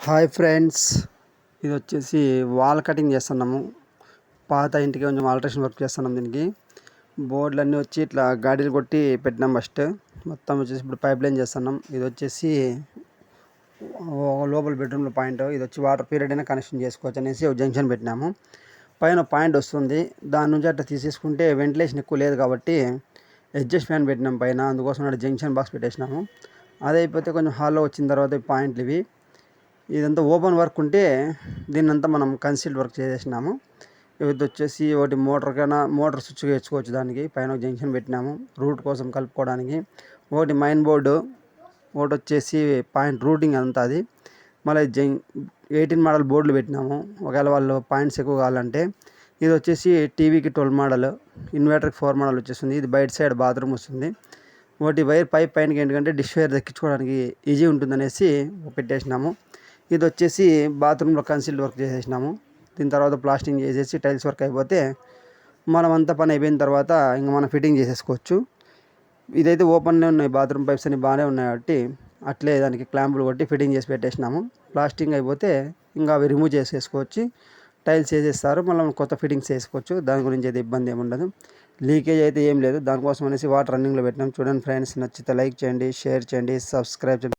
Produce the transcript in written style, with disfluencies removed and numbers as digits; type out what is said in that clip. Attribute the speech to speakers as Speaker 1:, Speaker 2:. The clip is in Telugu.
Speaker 1: హాయ్ ఫ్రెండ్స్, ఇది వచ్చేసి వాల్ కటింగ్ చేస్తున్నాము. పాత ఇంటికి కొంచెం ఆల్ట్రేషన్ వర్క్ చేస్తున్నాం. దీనికి బోర్డులన్నీ వచ్చి ఇట్లా గాడీలు కొట్టి పెట్టినాం. ఫస్ట్ మొత్తం వచ్చేసి ఇప్పుడు పైప్ లైన్ చేస్తున్నాం. ఇది వచ్చేసి లోపల బెడ్రూమ్లో పాయింట్. ఇది వచ్చి వాటర్ పీరియడ్ అయినా కనెక్షన్ చేసుకోవచ్చు అనేసి ఒక జంక్షన్ పెట్టినాము. పైన పాయింట్ వస్తుంది, దాని నుంచి అట్లా తీసేసుకుంటే వెంటిలేషన్ ఎక్కువ లేదు కాబట్టి అడ్జస్ట్ ఫ్యాన్ పెట్టినాం పైన. అందుకోసం జంక్షన్ బాక్స్ పెట్టేసినాము. అది అయిపోతే కొంచెం హాల్లో వచ్చిన తర్వాత పాయింట్లు ఇవి. ఇదంతా ఓపెన్ వర్క్ ఉంటే దీన్నంతా మనం కన్సీల్డ్ వర్క్ చేసేసినాము. ఇది వచ్చేసి ఒకటి మోటార్ స్విచ్ వేసుకోవచ్చు. దానికి పైన ఒక జంక్షన్ పెట్టినాము రూట్ కోసం కలుపుకోవడానికి. ఒకటి మైన్ బోర్డు, ఒకటి వచ్చేసి పాయింట్ రూటింగ్ అంతా. అది మళ్ళీ 18 మోడల్ బోర్డులు పెట్టినాము ఒకవేళ వాళ్ళు పాయింట్స్ ఎక్కువ కావాలంటే. ఇది వచ్చేసి టీవీకి 12 మోడల్, ఇన్వర్టర్కి 4 మోడల్ వచ్చేస్తుంది. ఇది బయట సైడ్ బాత్రూమ్ వస్తుంది. ఒకటి వైర్ పైప్ పైనకి ఏంటంటే డిష్ వైర్ దక్కించుకోవడానికి ఈజీ ఉంటుందనేసి పెట్టేసినాము. ఇది వచ్చేసి బాత్రూంలో కన్సీల్డ్ వర్క్ చేసేసినాము. దీని తర్వాత ప్లాస్టింగ్ చేసేసి టైల్స్ వర్క్ అయిపోతే మనమంతా పని అయిపోయిన తర్వాత ఇంకా మనం ఫిట్టింగ్ చేసేసుకోవచ్చు. ఇదైతే ఓపెన్లో ఉన్నాయి, బాత్రూమ్ పైప్స్ అన్ని బాగానే ఉన్నాయి కాబట్టి అట్లే దానికి క్లాంపులు కొట్టి ఫిట్టింగ్ చేసి పెట్టేసినాము. ప్లాస్టింగ్ అయిపోతే ఇంకా అవి రిమూవ్ చేసేసుకోవచ్చు. టైల్స్ వేసేస్తారు, మళ్ళీ కొత్త ఫిట్టింగ్స్ వేసుకోవచ్చు. దాని గురించి అయితే ఇబ్బంది ఏమి ఉండదు. లీకేజ్ అయితే ఏం లేదు. దానికోసం అనేసి వాటర్ రన్నింగ్లో పెట్టినాం. చూడండి ఫ్రెండ్స్, నచ్చితే లైక్ చేయండి, షేర్ చేయండి, సబ్స్క్రైబ్ చేయండి.